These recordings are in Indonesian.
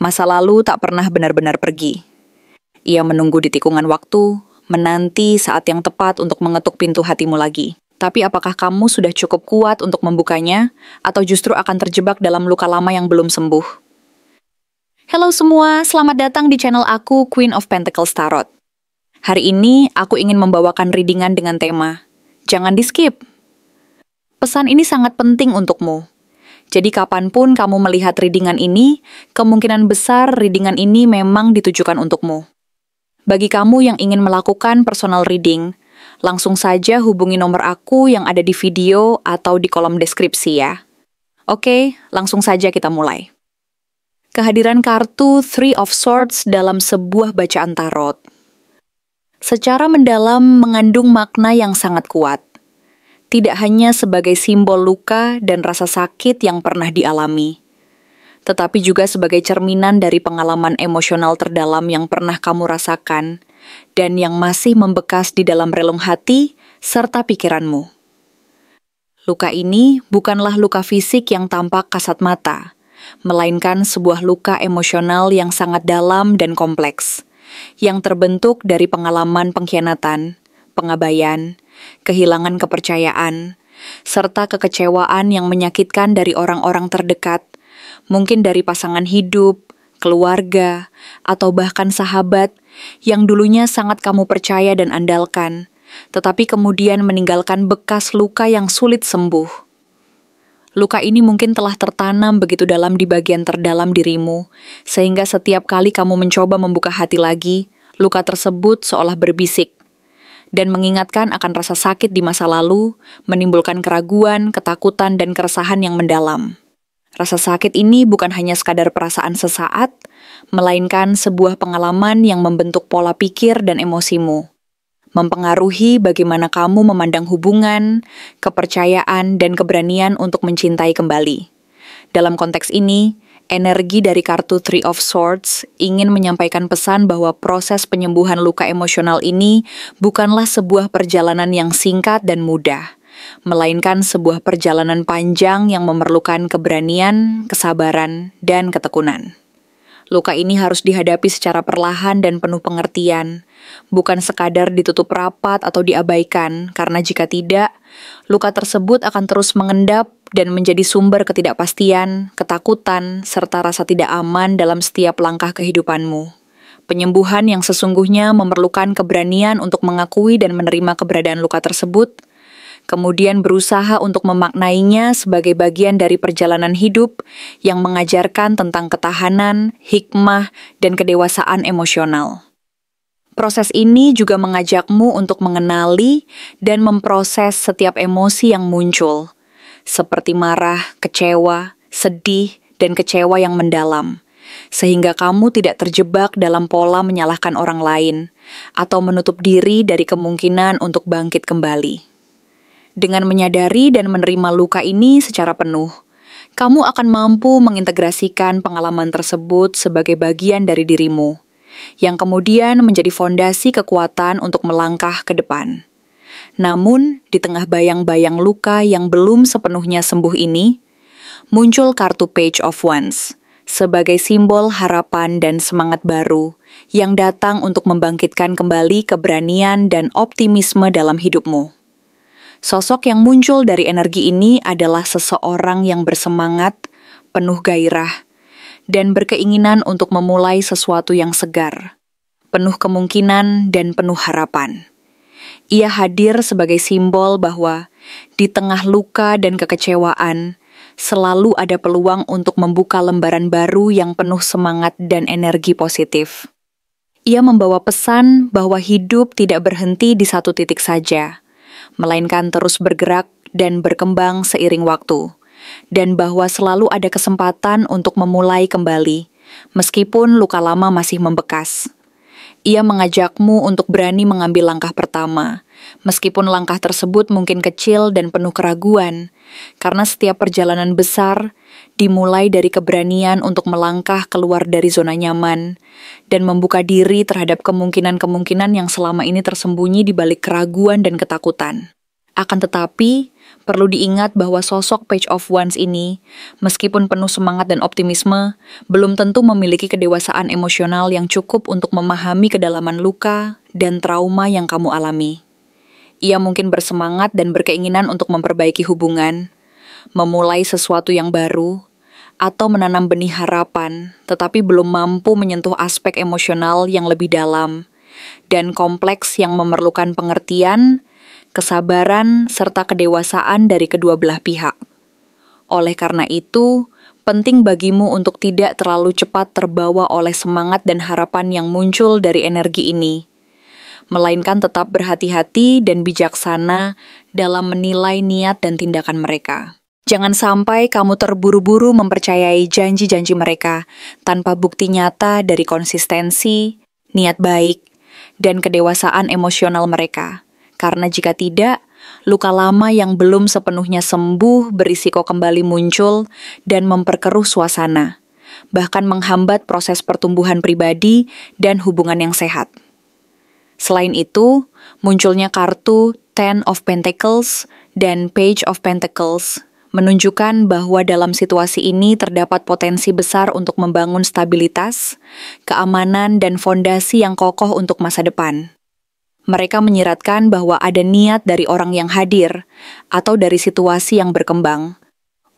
Masa lalu tak pernah benar-benar pergi. Ia menunggu di tikungan waktu, menanti saat yang tepat untuk mengetuk pintu hatimu lagi. Tapi apakah kamu sudah cukup kuat untuk membukanya, atau justru akan terjebak dalam luka lama yang belum sembuh? Halo semua, selamat datang di channel aku, Queen of Pentacles Tarot. Hari ini, aku ingin membawakan readingan dengan tema, jangan di-skip. Pesan ini sangat penting untukmu. Jadi kapanpun kamu melihat readingan ini, kemungkinan besar readingan ini memang ditujukan untukmu. Bagi kamu yang ingin melakukan personal reading, langsung saja hubungi nomor aku yang ada di video atau di kolom deskripsi ya. Oke, langsung saja kita mulai. Kehadiran kartu Three of Swords dalam sebuah bacaan tarot secara mendalam mengandung makna yang sangat kuat. Tidak hanya sebagai simbol luka dan rasa sakit yang pernah dialami, tetapi juga sebagai cerminan dari pengalaman emosional terdalam yang pernah kamu rasakan dan yang masih membekas di dalam relung hati serta pikiranmu. Luka ini bukanlah luka fisik yang tampak kasat mata, melainkan sebuah luka emosional yang sangat dalam dan kompleks, yang terbentuk dari pengalaman pengkhianatan, pengabaian, kehilangan kepercayaan, serta kekecewaan yang menyakitkan dari orang-orang terdekat, mungkin dari pasangan hidup, keluarga, atau bahkan sahabat yang dulunya sangat kamu percaya dan andalkan, tetapi kemudian meninggalkan bekas luka yang sulit sembuh. Luka ini mungkin telah tertanam begitu dalam di bagian terdalam dirimu, sehingga setiap kali kamu mencoba membuka hati lagi, luka tersebut seolah berbisik, dan mengingatkan akan rasa sakit di masa lalu, menimbulkan keraguan, ketakutan, dan keresahan yang mendalam. Rasa sakit ini bukan hanya sekadar perasaan sesaat, melainkan sebuah pengalaman yang membentuk pola pikir dan emosimu, mempengaruhi bagaimana kamu memandang hubungan, kepercayaan, dan keberanian untuk mencintai kembali. Dalam konteks ini, energi dari kartu Three of Swords ingin menyampaikan pesan bahwa proses penyembuhan luka emosional ini bukanlah sebuah perjalanan yang singkat dan mudah, melainkan sebuah perjalanan panjang yang memerlukan keberanian, kesabaran, dan ketekunan. Luka ini harus dihadapi secara perlahan dan penuh pengertian, bukan sekadar ditutup rapat atau diabaikan, karena jika tidak, luka tersebut akan terus mengendap dan menjadi sumber ketidakpastian, ketakutan, serta rasa tidak aman dalam setiap langkah kehidupanmu. Penyembuhan yang sesungguhnya memerlukan keberanian untuk mengakui dan menerima keberadaan luka tersebut, kemudian berusaha untuk memaknainya sebagai bagian dari perjalanan hidup yang mengajarkan tentang ketahanan, hikmah, dan kedewasaan emosional. Proses ini juga mengajakmu untuk mengenali dan memproses setiap emosi yang muncul, seperti marah, kecewa, sedih, dan kecewa yang mendalam, sehingga kamu tidak terjebak dalam pola menyalahkan orang lain atau menutup diri dari kemungkinan untuk bangkit kembali. Dengan menyadari dan menerima luka ini secara penuh, kamu akan mampu mengintegrasikan pengalaman tersebut sebagai bagian dari dirimu, yang kemudian menjadi fondasi kekuatan untuk melangkah ke depan. Namun, di tengah bayang-bayang luka yang belum sepenuhnya sembuh ini, muncul kartu Page of Wands sebagai simbol harapan dan semangat baru yang datang untuk membangkitkan kembali keberanian dan optimisme dalam hidupmu. Sosok yang muncul dari energi ini adalah seseorang yang bersemangat, penuh gairah, dan berkeinginan untuk memulai sesuatu yang segar, penuh kemungkinan dan penuh harapan. Ia hadir sebagai simbol bahwa di tengah luka dan kekecewaan, selalu ada peluang untuk membuka lembaran baru yang penuh semangat dan energi positif. Ia membawa pesan bahwa hidup tidak berhenti di satu titik saja, melainkan terus bergerak dan berkembang seiring waktu, dan bahwa selalu ada kesempatan untuk memulai kembali, meskipun luka lama masih membekas. Ia mengajakmu untuk berani mengambil langkah pertama, meskipun langkah tersebut mungkin kecil dan penuh keraguan, karena setiap perjalanan besar dimulai dari keberanian untuk melangkah keluar dari zona nyaman dan membuka diri terhadap kemungkinan-kemungkinan yang selama ini tersembunyi di balik keraguan dan ketakutan. Akan tetapi, perlu diingat bahwa sosok Page of Wands ini, meskipun penuh semangat dan optimisme, belum tentu memiliki kedewasaan emosional yang cukup untuk memahami kedalaman luka dan trauma yang kamu alami. Ia mungkin bersemangat dan berkeinginan untuk memperbaiki hubungan, memulai sesuatu yang baru, atau menanam benih harapan, tetapi belum mampu menyentuh aspek emosional yang lebih dalam dan kompleks yang memerlukan pengertian, kesabaran, serta kedewasaan dari kedua belah pihak. Oleh karena itu, penting bagimu untuk tidak terlalu cepat terbawa oleh semangat dan harapan yang muncul dari energi ini, melainkan tetap berhati-hati dan bijaksana dalam menilai niat dan tindakan mereka. Jangan sampai kamu terburu-buru mempercayai janji-janji mereka tanpa bukti nyata dari konsistensi, niat baik, dan kedewasaan emosional mereka. Karena jika tidak, luka lama yang belum sepenuhnya sembuh berisiko kembali muncul dan memperkeruh suasana, bahkan menghambat proses pertumbuhan pribadi dan hubungan yang sehat. Selain itu, munculnya kartu Ten of Pentacles dan Page of Pentacles menunjukkan bahwa dalam situasi ini terdapat potensi besar untuk membangun stabilitas, keamanan, dan fondasi yang kokoh untuk masa depan. Mereka menyiratkan bahwa ada niat dari orang yang hadir atau dari situasi yang berkembang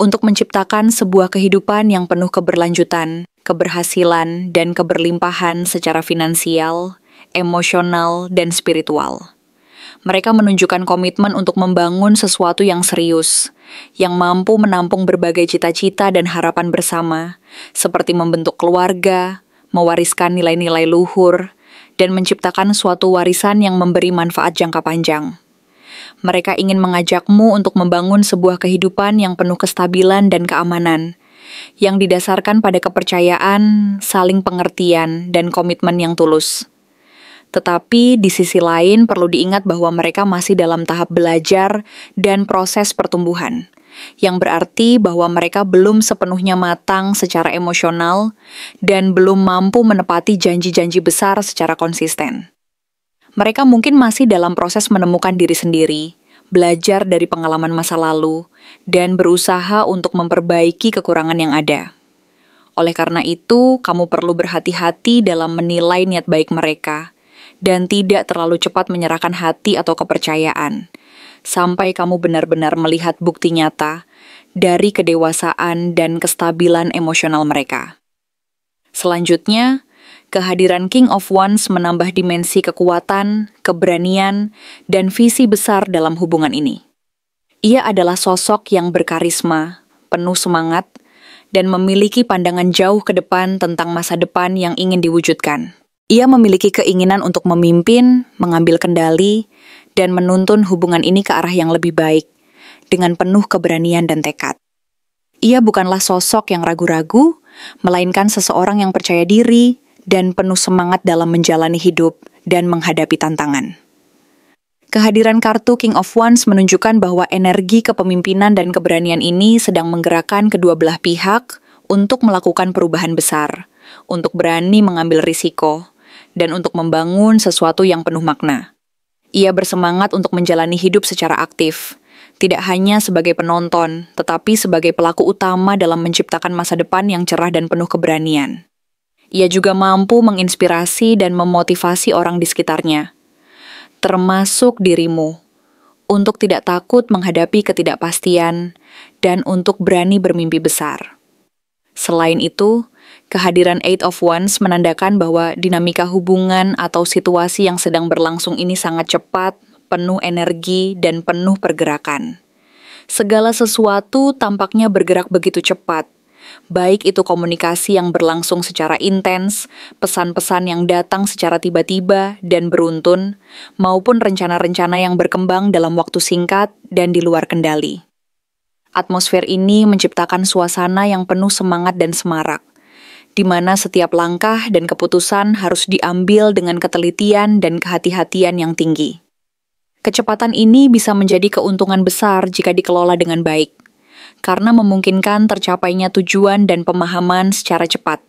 untuk menciptakan sebuah kehidupan yang penuh keberlanjutan, keberhasilan, dan keberlimpahan secara finansial, emosional, dan spiritual. Mereka menunjukkan komitmen untuk membangun sesuatu yang serius, yang mampu menampung berbagai cita-cita dan harapan bersama, seperti membentuk keluarga, mewariskan nilai-nilai luhur, dan menciptakan suatu warisan yang memberi manfaat jangka panjang. Mereka ingin mengajakmu untuk membangun sebuah kehidupan yang penuh kestabilan dan keamanan, yang didasarkan pada kepercayaan, saling pengertian, dan komitmen yang tulus. Tetapi di sisi lain perlu diingat bahwa mereka masih dalam tahap belajar dan proses pertumbuhan, yang berarti bahwa mereka belum sepenuhnya matang secara emosional dan belum mampu menepati janji-janji besar secara konsisten. Mereka mungkin masih dalam proses menemukan diri sendiri, belajar dari pengalaman masa lalu, dan berusaha untuk memperbaiki kekurangan yang ada. Oleh karena itu, kamu perlu berhati-hati dalam menilai niat baik mereka, dan tidak terlalu cepat menyerahkan hati atau kepercayaan, sampai kamu benar-benar melihat bukti nyata dari kedewasaan dan kestabilan emosional mereka. Selanjutnya, kehadiran King of Wands menambah dimensi kekuatan, keberanian, dan visi besar dalam hubungan ini. Ia adalah sosok yang berkarisma, penuh semangat, dan memiliki pandangan jauh ke depan tentang masa depan yang ingin diwujudkan. Ia memiliki keinginan untuk memimpin, mengambil kendali, dan menuntun hubungan ini ke arah yang lebih baik, dengan penuh keberanian dan tekad. Ia bukanlah sosok yang ragu-ragu, melainkan seseorang yang percaya diri dan penuh semangat dalam menjalani hidup dan menghadapi tantangan. Kehadiran kartu King of Wands menunjukkan bahwa energi kepemimpinan dan keberanian ini sedang menggerakkan kedua belah pihak untuk melakukan perubahan besar, untuk berani mengambil risiko, dan untuk membangun sesuatu yang penuh makna. Ia bersemangat untuk menjalani hidup secara aktif, tidak hanya sebagai penonton, tetapi sebagai pelaku utama dalam menciptakan masa depan yang cerah dan penuh keberanian. Ia juga mampu menginspirasi dan memotivasi orang di sekitarnya, termasuk dirimu, untuk tidak takut menghadapi ketidakpastian dan untuk berani bermimpi besar. Selain itu, kehadiran Eight of Wands menandakan bahwa dinamika hubungan atau situasi yang sedang berlangsung ini sangat cepat, penuh energi, dan penuh pergerakan. Segala sesuatu tampaknya bergerak begitu cepat, baik itu komunikasi yang berlangsung secara intens, pesan-pesan yang datang secara tiba-tiba dan beruntun, maupun rencana-rencana yang berkembang dalam waktu singkat dan di luar kendali. Atmosfer ini menciptakan suasana yang penuh semangat dan semarak, di mana setiap langkah dan keputusan harus diambil dengan ketelitian dan kehati-hatian yang tinggi. Kecepatan ini bisa menjadi keuntungan besar jika dikelola dengan baik, karena memungkinkan tercapainya tujuan dan pemahaman secara cepat.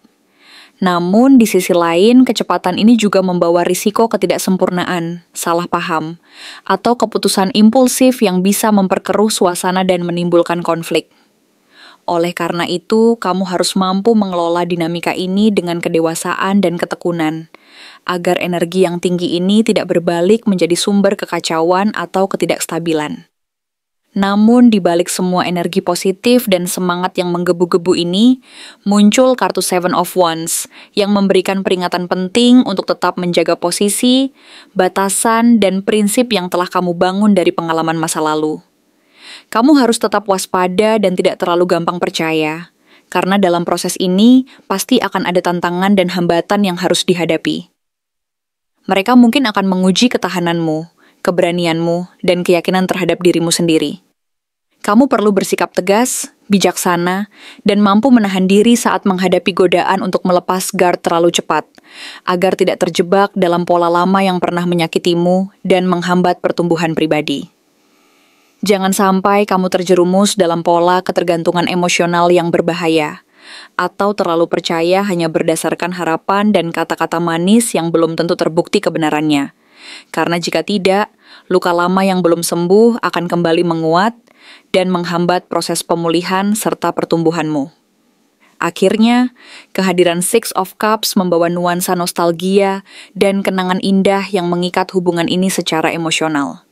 Namun, di sisi lain, kecepatan ini juga membawa risiko ketidaksempurnaan, salah paham, atau keputusan impulsif yang bisa memperkeruh suasana dan menimbulkan konflik. Oleh karena itu, kamu harus mampu mengelola dinamika ini dengan kedewasaan dan ketekunan, agar energi yang tinggi ini tidak berbalik menjadi sumber kekacauan atau ketidakstabilan. Namun, di balik semua energi positif dan semangat yang menggebu-gebu ini, muncul kartu Seven of Wands yang memberikan peringatan penting untuk tetap menjaga posisi, batasan, dan prinsip yang telah kamu bangun dari pengalaman masa lalu. Kamu harus tetap waspada dan tidak terlalu gampang percaya, karena dalam proses ini pasti akan ada tantangan dan hambatan yang harus dihadapi. Mereka mungkin akan menguji ketahananmu, keberanianmu, dan keyakinan terhadap dirimu sendiri. Kamu perlu bersikap tegas, bijaksana, dan mampu menahan diri saat menghadapi godaan untuk melepas guard terlalu cepat, agar tidak terjebak dalam pola lama yang pernah menyakitimu dan menghambat pertumbuhan pribadi. Jangan sampai kamu terjerumus dalam pola ketergantungan emosional yang berbahaya, atau terlalu percaya hanya berdasarkan harapan dan kata-kata manis yang belum tentu terbukti kebenarannya. Karena jika tidak, luka lama yang belum sembuh akan kembali menguat dan menghambat proses pemulihan serta pertumbuhanmu. Akhirnya, kehadiran Six of Cups membawa nuansa nostalgia dan kenangan indah yang mengikat hubungan ini secara emosional.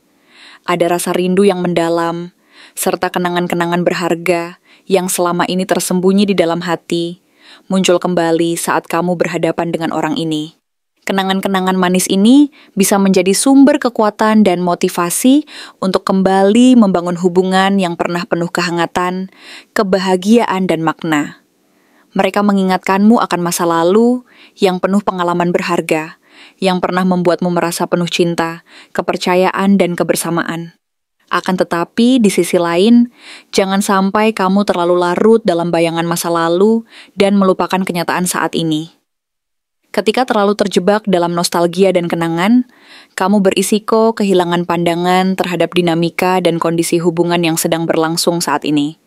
Ada rasa rindu yang mendalam, serta kenangan-kenangan berharga yang selama ini tersembunyi di dalam hati, muncul kembali saat kamu berhadapan dengan orang ini. Kenangan-kenangan manis ini bisa menjadi sumber kekuatan dan motivasi untuk kembali membangun hubungan yang pernah penuh kehangatan, kebahagiaan, dan makna. Mereka mengingatkanmu akan masa lalu yang penuh pengalaman berharga, yang pernah membuatmu merasa penuh cinta, kepercayaan, dan kebersamaan. Akan tetapi, di sisi lain, jangan sampai kamu terlalu larut dalam bayangan masa lalu dan melupakan kenyataan saat ini. Ketika terlalu terjebak dalam nostalgia dan kenangan, kamu berisiko kehilangan pandangan terhadap dinamika dan kondisi hubungan yang sedang berlangsung saat ini.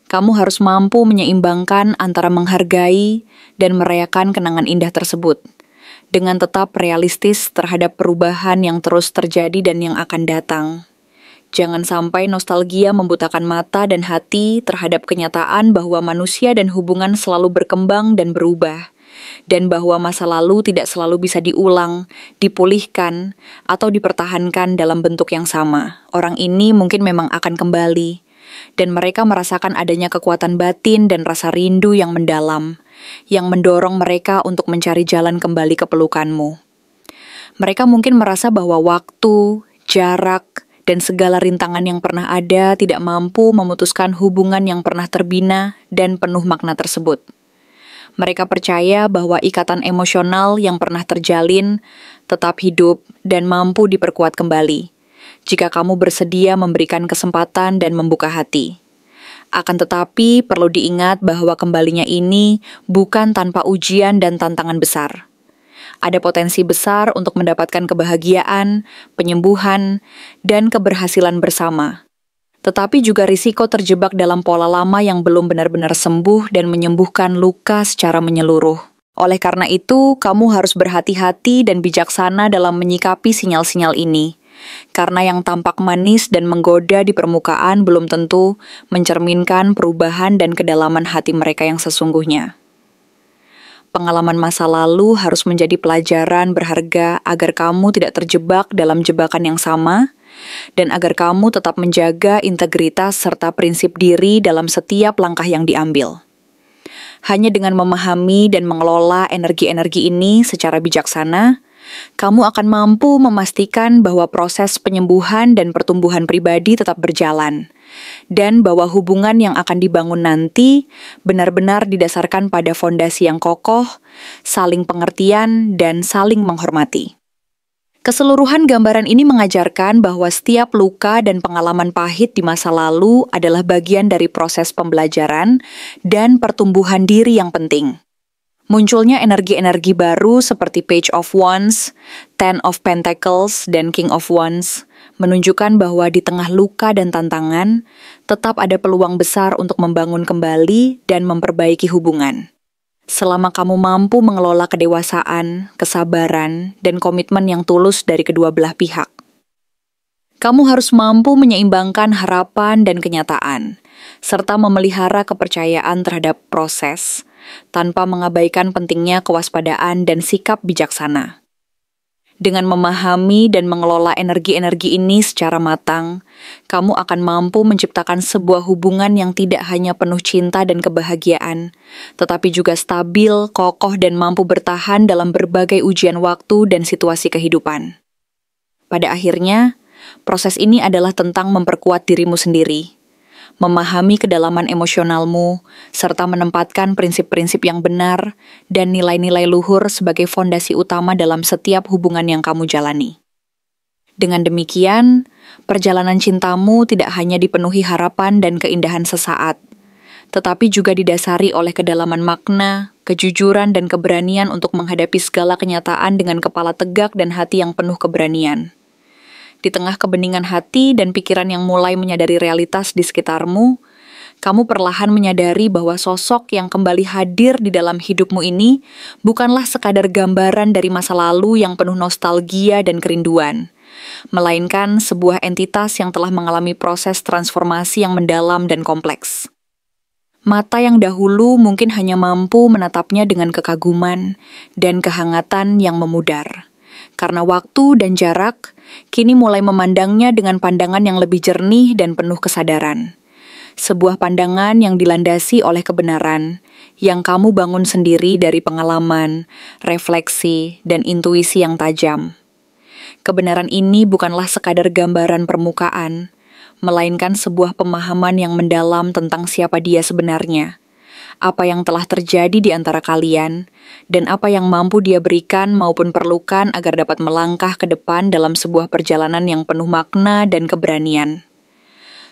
Kamu harus mampu menyeimbangkan antara menghargai dan merayakan kenangan indah tersebut, dengan tetap realistis terhadap perubahan yang terus terjadi dan yang akan datang. Jangan sampai nostalgia membutakan mata dan hati terhadap kenyataan bahwa manusia dan hubungan selalu berkembang dan berubah, dan bahwa masa lalu tidak selalu bisa diulang, dipulihkan, atau dipertahankan dalam bentuk yang sama. Orang ini mungkin memang akan kembali, dan mereka merasakan adanya kekuatan batin dan rasa rindu yang mendalam, yang mendorong mereka untuk mencari jalan kembali ke pelukanmu. Mereka mungkin merasa bahwa waktu, jarak, dan segala rintangan yang pernah ada tidak mampu memutuskan hubungan yang pernah terbina dan penuh makna tersebut. Mereka percaya bahwa ikatan emosional yang pernah terjalin tetap hidup dan mampu diperkuat kembali jika kamu bersedia memberikan kesempatan dan membuka hati. Akan tetapi, perlu diingat bahwa kembalinya ini bukan tanpa ujian dan tantangan besar. Ada potensi besar untuk mendapatkan kebahagiaan, penyembuhan, dan keberhasilan bersama. Tetapi juga risiko terjebak dalam pola lama yang belum benar-benar sembuh dan menyembuhkan luka secara menyeluruh. Oleh karena itu, kamu harus berhati-hati dan bijaksana dalam menyikapi sinyal-sinyal ini. Karena yang tampak manis dan menggoda di permukaan belum tentu mencerminkan perubahan dan kedalaman hati mereka yang sesungguhnya. Pengalaman masa lalu harus menjadi pelajaran berharga agar kamu tidak terjebak dalam jebakan yang sama, dan agar kamu tetap menjaga integritas serta prinsip diri dalam setiap langkah yang diambil. Hanya dengan memahami dan mengelola energi-energi ini secara bijaksana, kamu akan mampu memastikan bahwa proses penyembuhan dan pertumbuhan pribadi tetap berjalan, dan bahwa hubungan yang akan dibangun nanti benar-benar didasarkan pada fondasi yang kokoh, saling pengertian, dan saling menghormati. Keseluruhan gambaran ini mengajarkan bahwa setiap luka dan pengalaman pahit di masa lalu adalah bagian dari proses pembelajaran dan pertumbuhan diri yang penting. Munculnya energi-energi baru seperti Page of Wands, Ten of Pentacles, dan King of Wands menunjukkan bahwa di tengah luka dan tantangan, tetap ada peluang besar untuk membangun kembali dan memperbaiki hubungan. Selama kamu mampu mengelola kedewasaan, kesabaran, dan komitmen yang tulus dari kedua belah pihak. Kamu harus mampu menyeimbangkan harapan dan kenyataan, serta memelihara kepercayaan terhadap proses, tanpa mengabaikan pentingnya kewaspadaan dan sikap bijaksana. Dengan memahami dan mengelola energi-energi ini secara matang, kamu akan mampu menciptakan sebuah hubungan yang tidak hanya penuh cinta dan kebahagiaan, tetapi juga stabil, kokoh, dan mampu bertahan dalam berbagai ujian waktu dan situasi kehidupan. Pada akhirnya, proses ini adalah tentang memperkuat dirimu sendiri, memahami kedalaman emosionalmu, serta menempatkan prinsip-prinsip yang benar dan nilai-nilai luhur sebagai fondasi utama dalam setiap hubungan yang kamu jalani. Dengan demikian, perjalanan cintamu tidak hanya dipenuhi harapan dan keindahan sesaat, tetapi juga didasari oleh kedalaman makna, kejujuran, dan keberanian untuk menghadapi segala kenyataan dengan kepala tegak dan hati yang penuh keberanian. Di tengah kebeningan hati dan pikiran yang mulai menyadari realitas di sekitarmu, kamu perlahan menyadari bahwa sosok yang kembali hadir di dalam hidupmu ini bukanlah sekadar gambaran dari masa lalu yang penuh nostalgia dan kerinduan, melainkan sebuah entitas yang telah mengalami proses transformasi yang mendalam dan kompleks. Mata yang dahulu mungkin hanya mampu menatapnya dengan kekaguman dan kehangatan yang memudar. Karena waktu dan jarak, kini mulai memandangnya dengan pandangan yang lebih jernih dan penuh kesadaran. Sebuah pandangan yang dilandasi oleh kebenaran, yang kamu bangun sendiri dari pengalaman, refleksi, dan intuisi yang tajam. Kebenaran ini bukanlah sekadar gambaran permukaan, melainkan sebuah pemahaman yang mendalam tentang siapa dia sebenarnya, apa yang telah terjadi di antara kalian, dan apa yang mampu dia berikan maupun perlukan agar dapat melangkah ke depan dalam sebuah perjalanan yang penuh makna dan keberanian.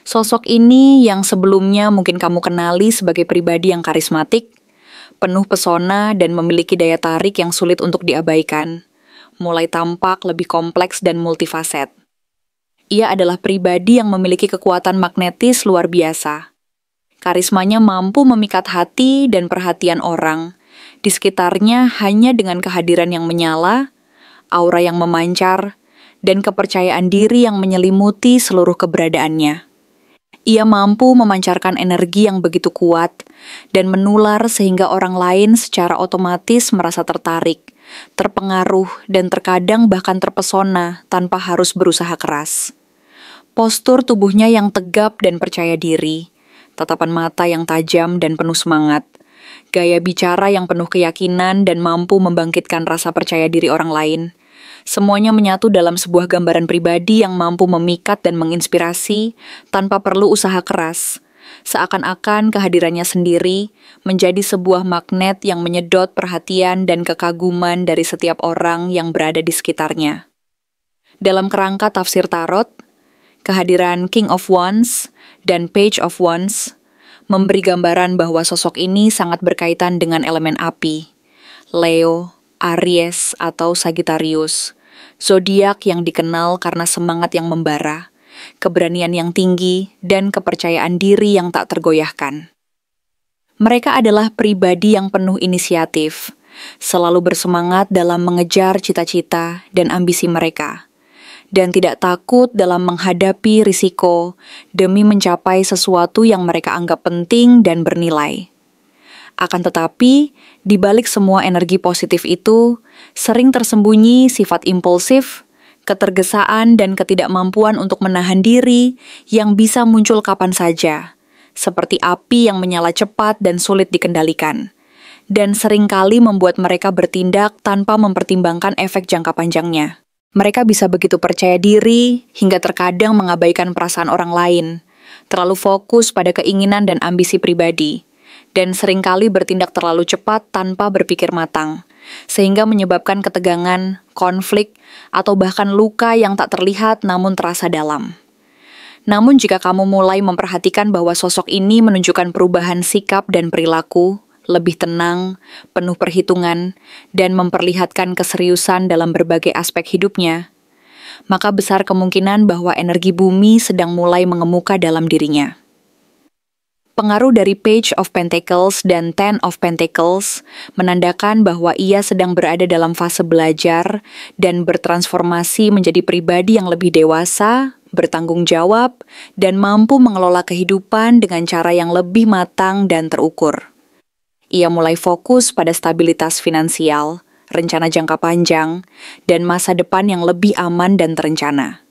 Sosok ini yang sebelumnya mungkin kamu kenali sebagai pribadi yang karismatik, penuh pesona dan memiliki daya tarik yang sulit untuk diabaikan, mulai tampak lebih kompleks dan multifaset. Ia adalah pribadi yang memiliki kekuatan magnetis luar biasa. Karismanya mampu memikat hati dan perhatian orang di sekitarnya hanya dengan kehadiran yang menyala, aura yang memancar, dan kepercayaan diri yang menyelimuti seluruh keberadaannya. Ia mampu memancarkan energi yang begitu kuat dan menular sehingga orang lain secara otomatis merasa tertarik, terpengaruh, dan terkadang bahkan terpesona tanpa harus berusaha keras. Postur tubuhnya yang tegap dan percaya diri, tatapan mata yang tajam dan penuh semangat, gaya bicara yang penuh keyakinan dan mampu membangkitkan rasa percaya diri orang lain. Semuanya menyatu dalam sebuah gambaran pribadi yang mampu memikat dan menginspirasi tanpa perlu usaha keras. Seakan-akan kehadirannya sendiri menjadi sebuah magnet yang menyedot perhatian dan kekaguman dari setiap orang yang berada di sekitarnya. Dalam kerangka tafsir tarot, kehadiran King of Wands dan Page of Wands memberi gambaran bahwa sosok ini sangat berkaitan dengan elemen api, Leo, Aries, atau Sagittarius, zodiak yang dikenal karena semangat yang membara, keberanian yang tinggi, dan kepercayaan diri yang tak tergoyahkan. Mereka adalah pribadi yang penuh inisiatif, selalu bersemangat dalam mengejar cita-cita dan ambisi mereka, dan tidak takut dalam menghadapi risiko demi mencapai sesuatu yang mereka anggap penting dan bernilai. Akan tetapi, di balik semua energi positif itu, sering tersembunyi sifat impulsif, ketergesaan, dan ketidakmampuan untuk menahan diri yang bisa muncul kapan saja, seperti api yang menyala cepat dan sulit dikendalikan, dan seringkali membuat mereka bertindak tanpa mempertimbangkan efek jangka panjangnya. Mereka bisa begitu percaya diri hingga terkadang mengabaikan perasaan orang lain, terlalu fokus pada keinginan dan ambisi pribadi, dan seringkali bertindak terlalu cepat tanpa berpikir matang, sehingga menyebabkan ketegangan, konflik, atau bahkan luka yang tak terlihat namun terasa dalam. Namun jika kamu mulai memperhatikan bahwa sosok ini menunjukkan perubahan sikap dan perilaku, lebih tenang, penuh perhitungan, dan memperlihatkan keseriusan dalam berbagai aspek hidupnya, maka besar kemungkinan bahwa energi bumi sedang mulai mengemuka dalam dirinya. Pengaruh dari Page of Pentacles dan Ten of Pentacles menandakan bahwa ia sedang berada dalam fase belajar dan bertransformasi menjadi pribadi yang lebih dewasa, bertanggung jawab, dan mampu mengelola kehidupan dengan cara yang lebih matang dan terukur. Ia mulai fokus pada stabilitas finansial, rencana jangka panjang, dan masa depan yang lebih aman dan terencana.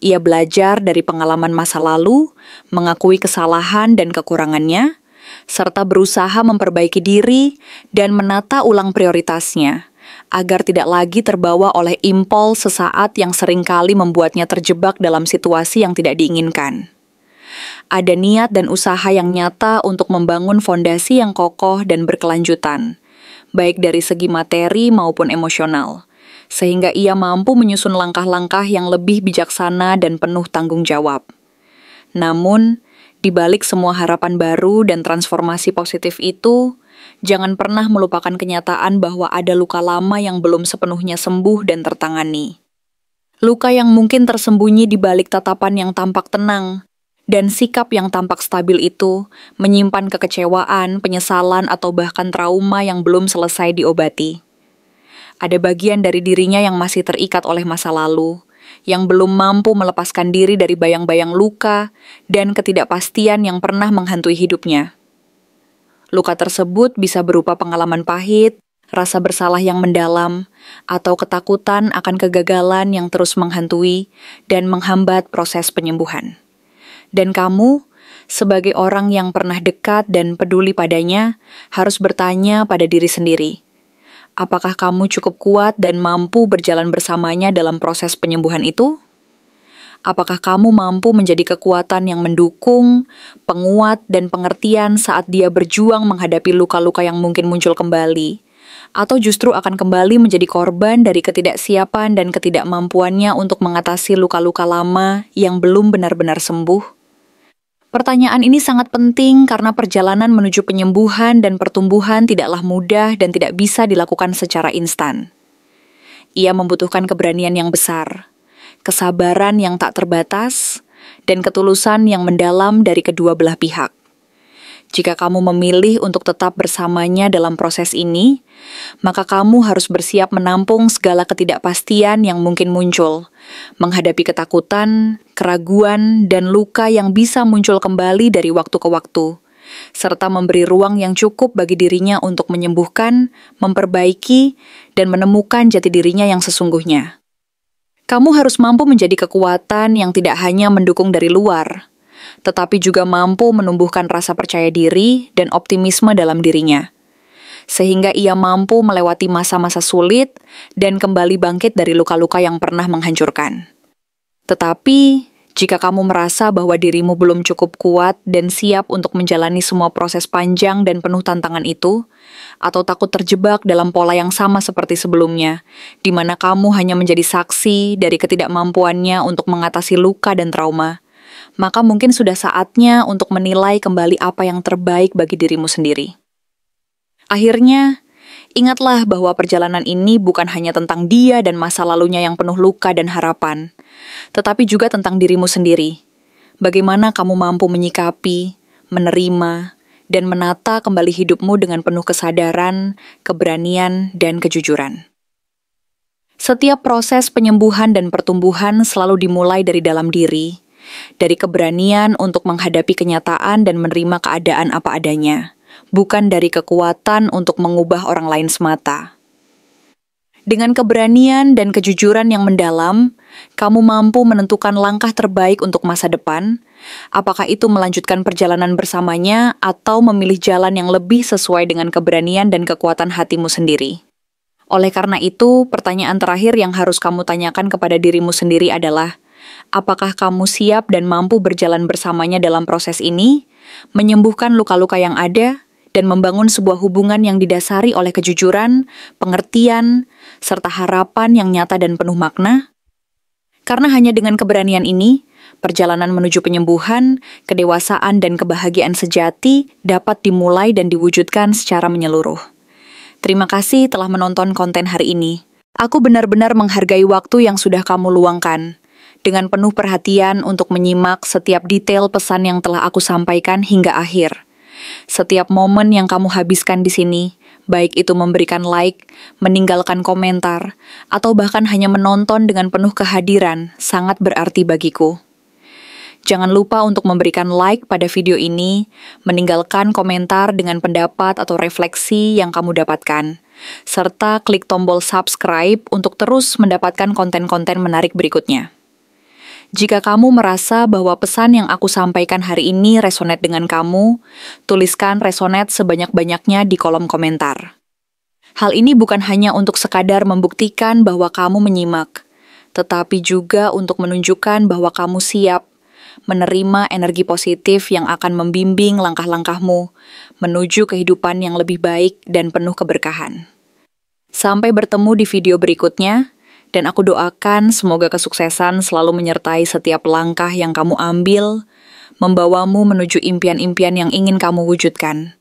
Ia belajar dari pengalaman masa lalu, mengakui kesalahan dan kekurangannya, serta berusaha memperbaiki diri dan menata ulang prioritasnya, agar tidak lagi terbawa oleh impuls sesaat yang seringkali membuatnya terjebak dalam situasi yang tidak diinginkan. Ada niat dan usaha yang nyata untuk membangun fondasi yang kokoh dan berkelanjutan, baik dari segi materi maupun emosional, sehingga ia mampu menyusun langkah-langkah yang lebih bijaksana dan penuh tanggung jawab. Namun, di balik semua harapan baru dan transformasi positif itu, jangan pernah melupakan kenyataan bahwa ada luka lama yang belum sepenuhnya sembuh dan tertangani. Luka yang mungkin tersembunyi di balik tatapan yang tampak tenang, dan sikap yang tampak stabil itu menyimpan kekecewaan, penyesalan, atau bahkan trauma yang belum selesai diobati. Ada bagian dari dirinya yang masih terikat oleh masa lalu, yang belum mampu melepaskan diri dari bayang-bayang luka dan ketidakpastian yang pernah menghantui hidupnya. Luka tersebut bisa berupa pengalaman pahit, rasa bersalah yang mendalam, atau ketakutan akan kegagalan yang terus menghantui dan menghambat proses penyembuhan. Dan kamu, sebagai orang yang pernah dekat dan peduli padanya, harus bertanya pada diri sendiri, apakah kamu cukup kuat dan mampu berjalan bersamanya dalam proses penyembuhan itu? Apakah kamu mampu menjadi kekuatan yang mendukung, penguat, dan pengertian saat dia berjuang menghadapi luka-luka yang mungkin muncul kembali? Atau justru akan kembali menjadi korban dari ketidaksiapan dan ketidakmampuannya untuk mengatasi luka-luka lama yang belum benar-benar sembuh? Pertanyaan ini sangat penting karena perjalanan menuju penyembuhan dan pertumbuhan tidaklah mudah dan tidak bisa dilakukan secara instan. Ia membutuhkan keberanian yang besar, kesabaran yang tak terbatas, dan ketulusan yang mendalam dari kedua belah pihak. Jika kamu memilih untuk tetap bersamanya dalam proses ini, maka kamu harus bersiap menampung segala ketidakpastian yang mungkin muncul, menghadapi ketakutan, keraguan, dan luka yang bisa muncul kembali dari waktu ke waktu, serta memberi ruang yang cukup bagi dirinya untuk menyembuhkan, memperbaiki, dan menemukan jati dirinya yang sesungguhnya. Kamu harus mampu menjadi kekuatan yang tidak hanya mendukung dari luar, tetapi juga mampu menumbuhkan rasa percaya diri dan optimisme dalam dirinya, sehingga ia mampu melewati masa-masa sulit dan kembali bangkit dari luka-luka yang pernah menghancurkan. Tetapi, jika kamu merasa bahwa dirimu belum cukup kuat dan siap untuk menjalani semua proses panjang dan penuh tantangan itu, atau takut terjebak dalam pola yang sama seperti sebelumnya, di mana kamu hanya menjadi saksi dari ketidakmampuannya untuk mengatasi luka dan trauma, maka mungkin sudah saatnya untuk menilai kembali apa yang terbaik bagi dirimu sendiri. Akhirnya, ingatlah bahwa perjalanan ini bukan hanya tentang dia dan masa lalunya yang penuh luka dan harapan, tetapi juga tentang dirimu sendiri. Bagaimana kamu mampu menyikapi, menerima, dan menata kembali hidupmu dengan penuh kesadaran, keberanian, dan kejujuran. Setiap proses penyembuhan dan pertumbuhan selalu dimulai dari dalam diri, dari keberanian untuk menghadapi kenyataan dan menerima keadaan apa adanya, bukan dari kekuatan untuk mengubah orang lain semata. Dengan keberanian dan kejujuran yang mendalam, kamu mampu menentukan langkah terbaik untuk masa depan, apakah itu melanjutkan perjalanan bersamanya atau memilih jalan yang lebih sesuai dengan keberanian dan kekuatan hatimu sendiri. Oleh karena itu, pertanyaan terakhir yang harus kamu tanyakan kepada dirimu sendiri adalah, apakah kamu siap dan mampu berjalan bersamanya dalam proses ini, menyembuhkan luka-luka yang ada, dan membangun sebuah hubungan yang didasari oleh kejujuran, pengertian, serta harapan yang nyata dan penuh makna? Karena hanya dengan keberanian ini, perjalanan menuju penyembuhan, kedewasaan, dan kebahagiaan sejati dapat dimulai dan diwujudkan secara menyeluruh. Terima kasih telah menonton konten hari ini. Aku benar-benar menghargai waktu yang sudah kamu luangkan. dengan penuh perhatian untuk menyimak setiap detail pesan yang telah aku sampaikan hingga akhir. Setiap momen yang kamu habiskan di sini, baik itu memberikan like, meninggalkan komentar, atau bahkan hanya menonton dengan penuh kehadiran, sangat berarti bagiku. Jangan lupa untuk memberikan like pada video ini, meninggalkan komentar dengan pendapat atau refleksi yang kamu dapatkan, serta klik tombol subscribe untuk terus mendapatkan konten-konten menarik berikutnya. Jika kamu merasa bahwa pesan yang aku sampaikan hari ini resonate dengan kamu, tuliskan resonate sebanyak-banyaknya di kolom komentar. Hal ini bukan hanya untuk sekadar membuktikan bahwa kamu menyimak, tetapi juga untuk menunjukkan bahwa kamu siap menerima energi positif yang akan membimbing langkah-langkahmu menuju kehidupan yang lebih baik dan penuh keberkahan. Sampai bertemu di video berikutnya, dan aku doakan semoga kesuksesan selalu menyertai setiap langkah yang kamu ambil, membawamu menuju impian-impian yang ingin kamu wujudkan.